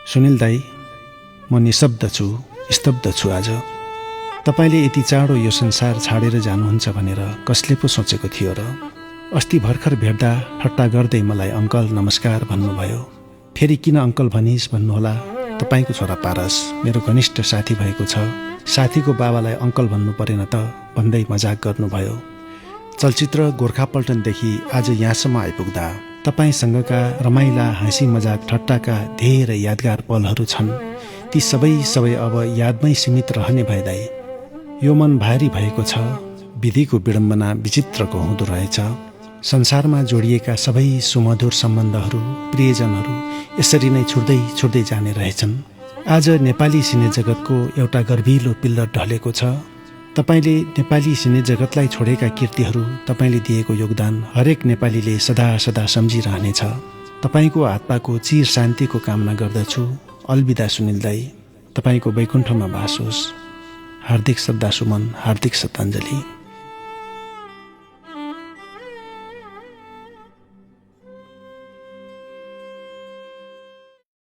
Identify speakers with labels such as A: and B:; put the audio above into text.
A: सुनिल दाई, म निशब्द छु, स्तब्ध छु आज। तपाईले यति चाँडो यो संसार छाडेर जानुहुन्छ भनेर कसले पो सोचेको थियो र? अस्ति भर्खर भेट्दा ठट्टा गर्दै मलाई अङ्कल नमस्कार भन्नुभयो। फेरि किन अङ्कल भनिस् भन्नुहोला। तपाईको छोरा पारस मेरो घनिष्ठ साथी भएको छ। साथीको बाबालाई अङ्कल भन्नु परेन त भन्दै मजाक गर्नुभयो। चलचित्र गोर्खापल्टनदेखि आज यहाँसम्म आइपुग्दा तपाईसँगका रमाइला हाँसी मजाक ठट्टाका धेरै यादगार पलहरू छन्। ती सबै अब यादमै सीमित रहने भए दाइ। यो मन भारी भएको छ। विधिको विडम्बना विचित्रको हुँदो रहेछ। संसारमा जोडिएका सबै सुमधुर सम्बन्धहरू, प्रियजनहरू यसरी नै छुट्दै जाने रहेछन्। आज नेपाली सिने जगतको एउटा गर्भिलो पिल्लर ढलेको छ। तपाईले नेपाली सिने जगतलाई छोडेका कीर्तिहरू, तपाईले दिएको योगदान हरेक नेपालीले सदा सदा सम्झिरहनेछ। तपाईको आत्माको चिर शान्तिको कामना गर्दछु। अलविदा सुनिल दाई। तपाईको वैकुण्ठमा वास होस्। हार्दिक श्रद्धासुमन, हार्दिक श्रद्धाञ्जली।